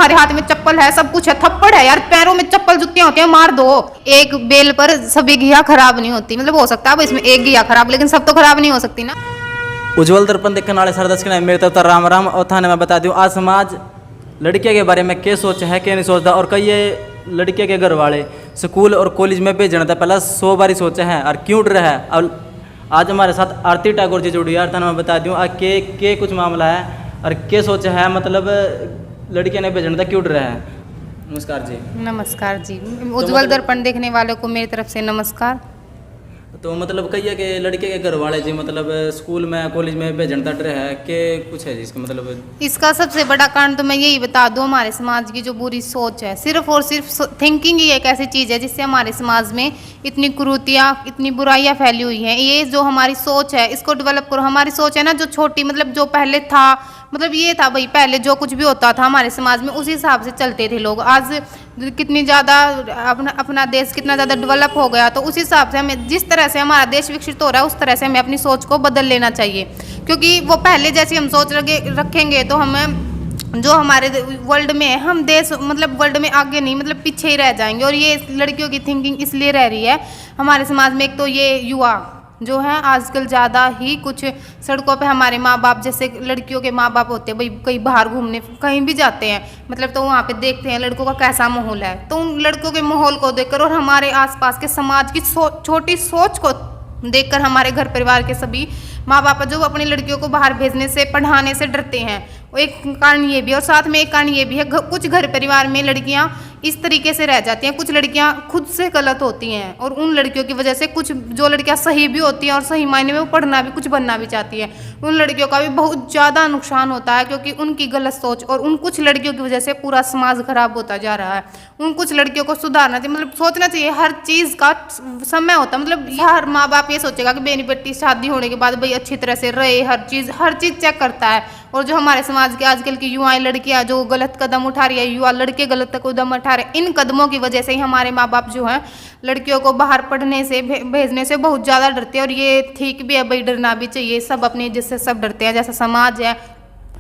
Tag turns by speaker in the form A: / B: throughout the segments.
A: तुम्हारे हाथ में चप्पल है, सब कुछ है, थप्पड़ है यार, पैरों में चप्पल जूतियां होती हैं, मार दो। एक बेल पर सभी घिया खराब नहीं होती, मतलब हो सकता है अब इसमें एक घिया खराब, लेकिन सब तो खराब नहीं हो सकती ना।
B: उज्जवल दर्पण देखने वाले सारे दर्शक मेरे तरफ तो राम राम। और थाने में बता दूं, आज समाज लड़कियों के बारे में क्या सोच है क्या नहीं सोचता, और कई ये लड़कियों के घर वाले स्कूल और कॉलेज में भेजना था पहला 100 बार सोचा है और क्यों डर है। और आज हमारे साथ आरती ठाकुर जी जुड़ी है। थाने में बता दूं के कुछ मामला है और क्या सोचा है, मतलब लड़कियों ने भेजना था क्यों डर है। नमस्कार जी।
A: नमस्कार जी, उज्जवल दर्पण देखने वालों को मेरी तरफ से नमस्कार।
B: तो मतलब कही है कि लड़के के घर वाले जी मतलब स्कूल में कॉलेज में भेजन डर है कि कुछ है जी इसका मतलब।
A: इसका सबसे बड़ा कारण तो मैं यही बता दूं, हमारे समाज की जो बुरी सोच है, सिर्फ और सिर्फ थिंकिंग ही एक ऐसी चीज़ है जिससे हमारे समाज में इतनी कुरीतियाँ, इतनी बुराइयाँ फैली हुई हैं। ये जो हमारी सोच है इसको डेवलप करो। हमारी सोच है ना जो छोटी, मतलब जो पहले था, मतलब ये था भाई, पहले जो कुछ भी होता था हमारे समाज में उसी हिसाब से चलते थे लोग। आज कितनी ज़्यादा अपना देश कितना ज़्यादा डेवलप हो गया, तो उस हिसाब से हमें, जिस तरह से हमारा देश विकसित हो रहा है उस तरह से हमें अपनी सोच को बदल लेना चाहिए। क्योंकि वो पहले जैसी हम सोच रखेंगे तो हमें जो हमारे वर्ल्ड में है, हम देश मतलब वर्ल्ड में आगे नहीं, मतलब पीछे ही रह जाएंगे। और ये लड़कियों की थिंकिंग इसलिए रह रही है हमारे समाज में। एक तो ये युवा जो है आजकल ज़्यादा ही कुछ सड़कों पे, हमारे माँ बाप जैसे लड़कियों के माँ बाप होते हैं भाई, कहीं बाहर घूमने कहीं भी जाते हैं मतलब, तो वहाँ पे देखते हैं लड़कों का कैसा माहौल है, तो उन लड़कों के माहौल को देखकर और हमारे आसपास के समाज की छोटी सोच को देखकर हमारे घर परिवार के सभी माँ बाप जो अपनी लड़कियों को बाहर भेजने से, पढ़ाने से डरते हैं। एक कारण ये भी, और साथ में एक कारण ये भी है कुछ घर परिवार में लड़कियां इस तरीके से रह जाती हैं, कुछ लड़कियां खुद से गलत होती हैं और उन लड़कियों की वजह से कुछ जो लड़कियां सही भी होती हैं और सही मायने में वो पढ़ना भी, कुछ बनना भी चाहती है, उन लड़कियों का भी बहुत ज़्यादा नुकसान होता है। क्योंकि उनकी गलत सोच और उन कुछ लड़कियों की वजह से पूरा समाज खराब होता जा रहा है। उन कुछ लड़कियों को सुधारना चाहिए, मतलब सोचना चाहिए, हर चीज़ का समय होता है। मतलब हर माँ बाप ये सोचेगा कि मेरी बेटी शादी होने के बाद भाई अच्छी तरह से रहे, हर चीज़ चेक करता है। और जो हमारे समाज के आजकल की युवाएं लड़कियां जो गलत कदम उठा रही है, युवा लड़के गलत कदम उठा रहे हैं, इन कदमों की वजह से ही हमारे माँ बाप जो हैं लड़कियों को बाहर पढ़ने से भेजने से बहुत ज़्यादा डरते हैं। और ये ठीक भी है भाई, डरना भी चाहिए। सब अपनी जिससे सब डरते हैं, जैसा समाज है,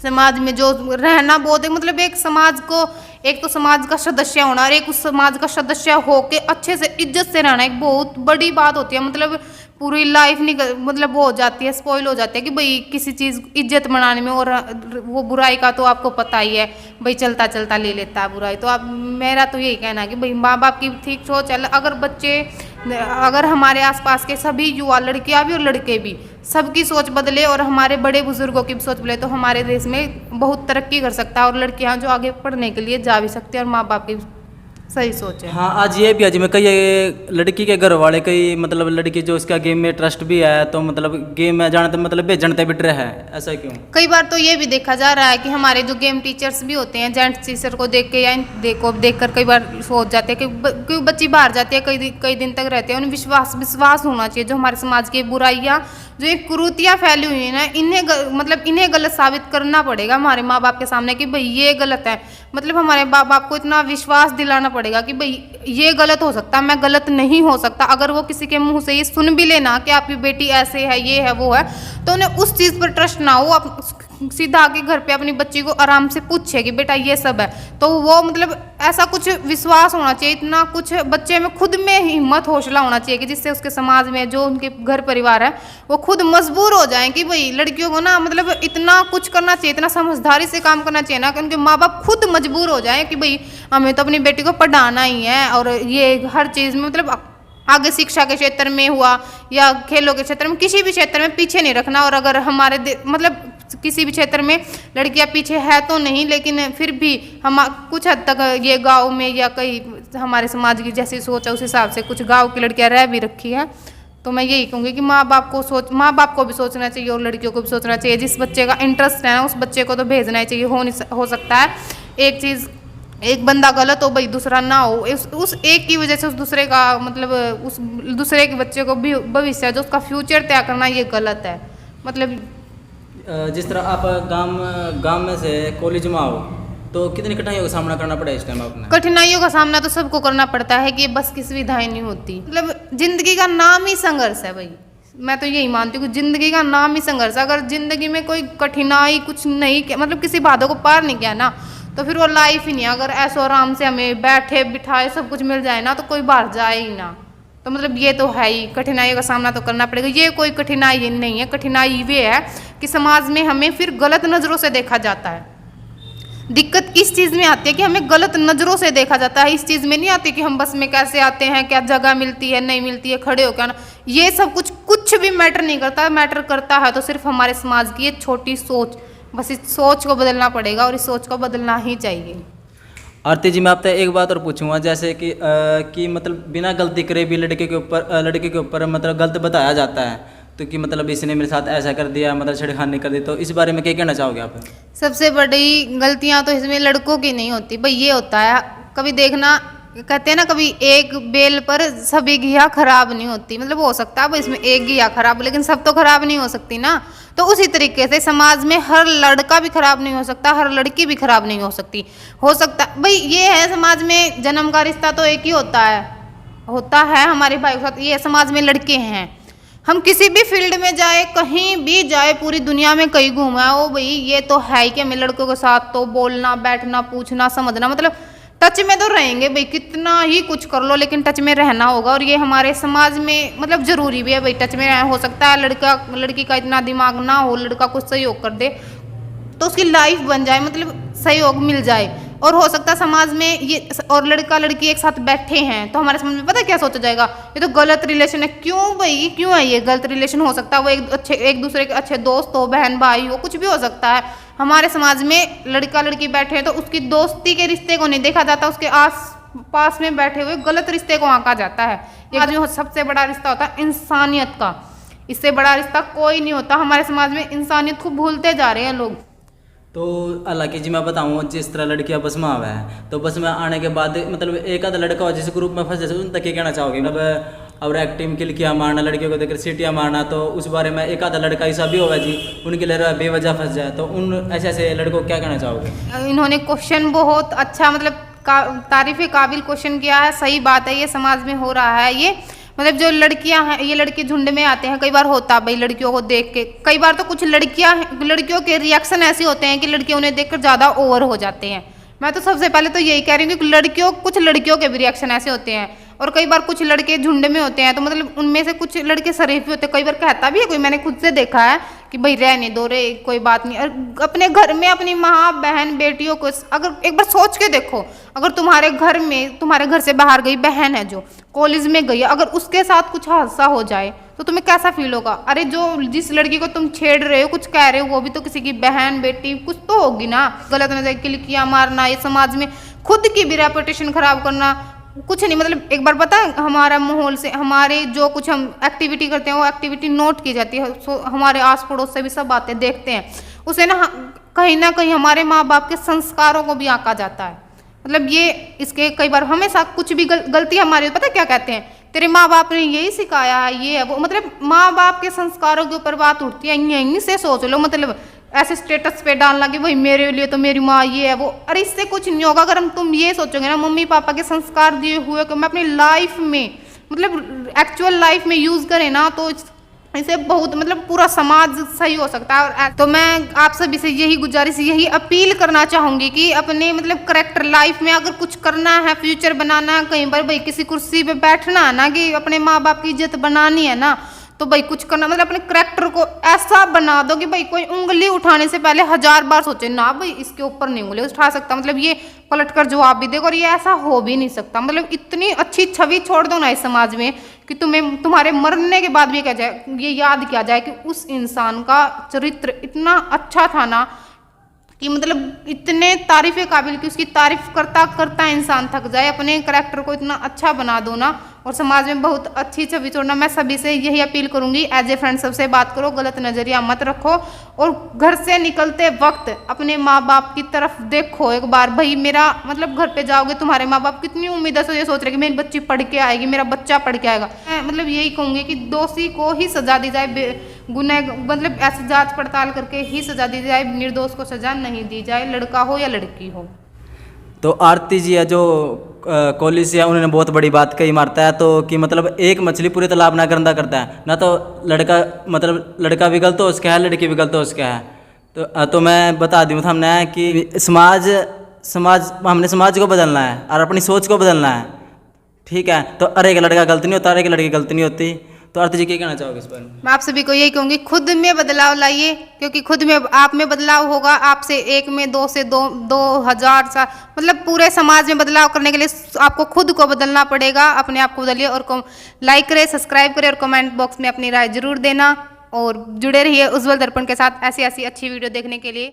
A: समाज में जो रहना बहुत है, मतलब एक समाज को, एक तो समाज का सदस्य होना और एक उस समाज का सदस्य होके अच्छे से इज्जत से रहना एक बहुत बड़ी बात होती है। मतलब पूरी लाइफ मतलब वो हो जाती है, स्पॉइल हो जाती है कि भाई किसी चीज़ इज्जत बनाने में। और वो बुराई का तो आपको पता ही है भाई, चलता चलता ले लेता है बुराई। तो आप, मेरा तो यही कहना है कि भाई माँ बाप की ठीक सोच है। अगर हमारे आसपास के सभी युवा, लड़कियां भी और लड़के भी, सबकी सोच बदले और हमारे बड़े बुजुर्गों की भी सोच बदले तो हमारे देश में बहुत तरक्की कर सकता है और लड़कियां जो आगे पढ़ने के लिए जा भी सकती हैं और माँ बाप की सही सोच है।
B: हाँ, आज ये भी आज में कई लड़की के घर वाले कई मतलब लड़की जो इसका गेम में ट्रस्ट भी है, तो मतलब गेम में जाने तो मतलब भेजते भी डर है, ऐसा क्यों?
A: कई बार तो ये भी देखा जा रहा है कि हमारे जो गेम टीचर्स भी होते हैं, जेंट्स टीचर को देख के या देखकर कई बार सोच जाते हैं कि बच्ची बाहर जाती है, कई दिन तक रहते हैं। उन्हें विश्वास होना चाहिए। जो हमारे समाज की बुराइयाँ, जो एक कुरीतियाँ फैली हुई है ना, इन्हें गलत साबित करना पड़ेगा हमारे माँ बाप के सामने कि भाई ये गलत है। मतलब हमारे माँ बाप को इतना विश्वास दिलाना पड़ेगा कि भाई ये गलत हो सकता, मैं गलत नहीं हो सकता। अगर वो किसी के मुंह से ये सुन भी लेना कि आपकी बेटी ऐसे है, ये है, वो है, तो उन्हें उस चीज़ पर ट्रस्ट ना हो। आप सीधा आके घर पे अपनी बच्ची को आराम से पूछे कि बेटा ये सब है, तो वो मतलब ऐसा कुछ विश्वास होना चाहिए, इतना कुछ बच्चे में खुद में हिम्मत हौसला होना चाहिए कि जिससे उसके समाज में जो उनके घर परिवार है वो खुद मजबूर हो जाएं कि भाई लड़कियों को ना मतलब इतना कुछ करना चाहिए, इतना समझदारी से काम करना चाहिए ना कि उनके माँ बाप खुद मजबूर हो जाएं कि भाई हमें तो अपनी बेटी को पढ़ाना ही है। और ये हर चीज़ में मतलब आगे शिक्षा के क्षेत्र में हुआ या खेलों के क्षेत्र में, किसी भी क्षेत्र में पीछे नहीं रखना। और अगर हमारे मतलब किसी भी क्षेत्र में लड़कियां पीछे है तो नहीं, लेकिन फिर भी हम कुछ हद तक ये गांव में या कई हमारे समाज की जैसी सोच है उस हिसाब से कुछ गांव की लड़कियां रह भी रखी है। तो मैं यही कहूँगी कि माँ बाप को भी सोचना चाहिए और लड़कियों को भी सोचना चाहिए। जिस बच्चे का इंटरेस्ट है ना उस बच्चे को तो भेजना ही चाहिए। हो सकता है एक चीज़, एक बंदा गलत हो भाई, दूसरा ना हो, उस एक की वजह से उस दूसरे का मतलब उस दूसरे के बच्चे को भी भविष्य जो उसका फ्यूचर तय करना ये गलत है। मतलब
B: जिस तरह आप गांव में से कॉलेज में आओ तो कितनी कठिनाइयों का सामना करना पड़ा इस टाइम आपने?
A: कठिनाइयों का सामना तो सबको करना पड़ता है कि बस की सुविधाएं नहीं होती। मतलब जिंदगी का नाम ही संघर्ष है भाई, मैं तो यही मानती हूँ कि जिंदगी का नाम ही संघर्ष है। अगर जिंदगी में कोई कठिनाई कुछ नहीं, मतलब किसी बाधा को पार नहीं किया ना, तो फिर वो लाइफ ही नहीं है। अगर ऐसो आराम से हमें बैठे बिठाए सब कुछ मिल जाए ना तो कोई बाहर जाए ही ना। तो मतलब ये तो है ही, कठिनाइयों का सामना तो करना पड़ेगा। ये कोई कठिनाई नहीं है, कठिनाई ये है कि समाज में हमें फिर गलत नज़रों से देखा जाता है। दिक्कत इस चीज़ में आती है कि हमें गलत नज़रों से देखा जाता है। इस चीज़ में नहीं आती कि हम बस में कैसे आते हैं, क्या जगह मिलती है नहीं मिलती है, खड़े हो क्या ना, ये सब कुछ भी मैटर नहीं करता। मैटर करता है तो सिर्फ हमारे समाज की ये छोटी सोच। बस इस सोच को बदलना पड़ेगा और इस सोच को बदलना ही चाहिए।
B: आरती जी, मैं आपसे एक बात और पूछूंगा, जैसे कि मतलब बिना गलती करे भी लड़के के ऊपर मतलब गलत बताया जाता है, तो कि मतलब इसने मेरे साथ ऐसा कर दिया, मतलब छेड़खानी कर दी, तो इस बारे में क्या कहना चाहोगे आप?
A: सबसे बड़ी गलतियां तो इसमें लड़कों की नहीं होती भाई, ये होता है कभी देखना, कहते हैं ना कभी एक बेल पर सभी घिया खराब नहीं होती। मतलब हो सकता है भाई इसमें एक घिया खराब, लेकिन सब तो खराब नहीं हो सकती ना। तो उसी तरीके से समाज में हर लड़का भी खराब नहीं हो सकता, हर लड़की भी खराब नहीं हो सकती। हो सकता भाई ये है, समाज में जन्म का रिश्ता तो एक ही होता है हमारे भाई के साथ। ये समाज में लड़के हैं, हम किसी भी फील्ड में जाए, कहीं भी जाए, पूरी दुनिया में कहीं घूमा हो भाई, ये तो है ही कि हमें लड़कों के साथ तो बोलना बैठना पूछना समझना, मतलब टच में तो रहेंगे भाई। कितना ही कुछ कर लो लेकिन टच में रहना होगा। और ये हमारे समाज में मतलब जरूरी भी है भाई, टच में रहना। हो सकता है लड़की का इतना दिमाग ना हो, लड़का कुछ सहयोग कर दे तो उसकी लाइफ बन जाए, मतलब सहयोग मिल जाए। और हो सकता है समाज में ये और लड़का लड़की एक साथ बैठे हैं तो हमारे समाज में पता क्या सोचा जाएगा, ये तो गलत रिलेशन है। क्यों भाई, क्यों है ये गलत रिलेशन? हो सकता है वो एक दूसरे के अच्छे दोस्त हो, बहन भाई हो, कुछ भी हो सकता है। हमारे समाज में लड़का लड़की बैठे हैं तो उसकी दोस्ती के रिश्ते को नहीं देखा जाता, उसके आस पास में बैठे हुए गलत रिश्ते को आंका जाता है। ये आदमी सबसे बड़ा रिश्ता होता है इंसानियत का, इससे बड़ा रिश्ता कोई नहीं होता। हमारे समाज में इंसानियत को भूलते जा रहे हैं लोग।
B: तो हालांकि जी मैं बताऊँ, जिस तरह लड़कियां बस में आवे हैं, तो बस में आने के बाद मतलब एक आधा लड़का हो जिस ग्रुप में फंस जाए, उन तक क्या कहना चाहोगे? मतलब और एक्टिंग किलकियाँ मारना, लड़कियों को देखकर सीटियाँ मारना, तो उस बारे में एक आधा लड़का ऐसा भी होगा जी उनके लिए बेवजह फंस जाए, तो उन ऐसे लड़कों को क्या कहना चाहोगे?
A: इन्होंने क्वेश्चन बहुत अच्छा, मतलब तारीफ काबिल क्वेश्चन किया है। सही बात है, ये समाज में हो रहा है। ये मतलब जो लड़कियां हैं, ये लड़के झुंड में आते हैं, कई बार होता भाई लड़कियों को देख के। कई बार तो कुछ लड़कियों के रिएक्शन ऐसे होते हैं कि लड़के उन्हें देखकर ज़्यादा ओवर हो जाते हैं। मैं तो सबसे पहले तो यही कह रही हूँ कि कुछ लड़कियों के भी रिएक्शन ऐसे होते हैं। और कई बार कुछ लड़के झुंड में होते हैं तो मतलब उनमें से कुछ लड़के शरीफ भी होते हैं। कई बार कहता भी है कोई, मैंने खुद से देखा है कि भाई रहने दो रे, कोई बात नहीं। और अपने घर में अपनी माँ बहन बेटियों को अगर एक बार सोच के देखो, अगर तुम्हारे घर में, तुम्हारे घर से बाहर गई बहन है जो कॉलेज में गई है, अगर उसके साथ कुछ हादसा हो जाए तो तुम्हें कैसा फील होगा? अरे जो जिस लड़की को तुम छेड़ रहे हो, कुछ कह रहे हो, वो भी तो किसी की बहन बेटी कुछ तो होगी ना। गलत नजर किलकियाँ मारना, ये समाज में खुद की भी रेपुटेशन खराब करना कुछ नहीं। मतलब एक बार पता है, हमारा माहौल से, हमारे जो कुछ हम एक्टिविटी करते हैं वो एक्टिविटी नोट की जाती है। हमारे आस पड़ोस से भी सब आते देखते हैं, उसे ना कहीं हमारे माँ बाप के संस्कारों को भी आंका जाता है। मतलब ये इसके कई बार हमेशा कुछ भी गलती हमारी, पता है क्या कहते हैं, तेरे माँ बाप ने यही सिखाया है, ये है वो। मतलब माँ बाप के संस्कारों के ऊपर बात उठती है। यहीं से सोच लो, मतलब ऐसे स्टेटस पे डालना कि भाई मेरे लिए तो मेरी माँ ये है वो। अरे इससे कुछ नहीं होगा। अगर तुम ये सोचोगे ना, मम्मी पापा के संस्कार दिए हुए कि मैं अपनी लाइफ में, मतलब एक्चुअल लाइफ में यूज करें ना, तो इससे बहुत मतलब पूरा समाज सही हो सकता है। और तो मैं आप सभी से यही गुजारिश, यही अपील करना चाहूँगी कि अपने मतलब करेक्टर लाइफ में अगर कुछ करना है, फ्यूचर बनाना है, कहीं पर भाई किसी कुर्सी पे बैठना है ना, कि अपने माँ बाप की इज्जत बनानी है ना, तो भाई कुछ करना मतलब अपने करेक्टर को ऐसा बना दो कि भाई कोई उंगली उठाने से पहले 1000 बार सोचे ना, भाई इसके ऊपर नहीं उंगली उठा सकता, मतलब ये पलट कर जवाब भी देगा। और ये ऐसा हो भी नहीं सकता। मतलब इतनी अच्छी छवि छोड़ दो ना इस समाज में कि तुम्हारे मरने के बाद भी क्या जाए, ये याद किया जाए कि उस इंसान का चरित्र इतना अच्छा था ना, कि मतलब इतने तारीफ़ काबिल कि उसकी तारीफ करता करता इंसान थक जाए। अपने करैक्टर को इतना अच्छा बना दो ना, और समाज में बहुत अच्छी छवि छोड़ना। मैं सभी से यही अपील करूंगी, एज ए फ्रेंड सबसे बात करो, गलत नज़रिया मत रखो, और घर से निकलते वक्त अपने माँ बाप की तरफ देखो एक बार। भाई मेरा मतलब घर पे जाओगे, तुम्हारे माँ बाप कितनी उम्मीद से ये सोच रहे कि मेरी बच्ची पढ़ के आएगी, मेरा बच्चा पढ़ के आएगा। मैं मतलब यही कहूँगी कि दोषी को ही सजा दी जाए, गुनह मतलब ऐसे जांच पड़ताल करके ही सजा दी जाए, निर्दोष को सजा नहीं दी जाए, लड़का हो या लड़की हो।
B: तो आरती जी है जो कॉलेज से उन्होंने बहुत बड़ी बात कही मारता है, तो कि मतलब एक मछली पूरे तालाब ना गंदा करता है ना, तो लड़का भी गलत हो उसका है, लड़की भी गलत हो उसका है। तो मैं बता दूँ हमने कि समाज हमने समाज को बदलना है और अपनी सोच को बदलना है, ठीक है। तो अरे एक लड़का गलत नहीं होता, अरे एक लड़की गलत नहीं होती। तो आरती जी क्या कहना चाहोगे इस पर?
A: मैं आप सभी को यही कहूंगी, खुद में बदलाव लाइए, क्योंकि खुद में आप में बदलाव होगा, आपसे एक में, दो से दो, 2000 सा, मतलब पूरे समाज में बदलाव करने के लिए आपको खुद को बदलना पड़ेगा। अपने आप को बदलिए और लाइक करें, सब्सक्राइब करें और कमेंट बॉक्स में अपनी राय जरूर देना और जुड़े रहिए उज्जवल दर्पण के साथ ऐसी ऐसी अच्छी वीडियो देखने के लिए।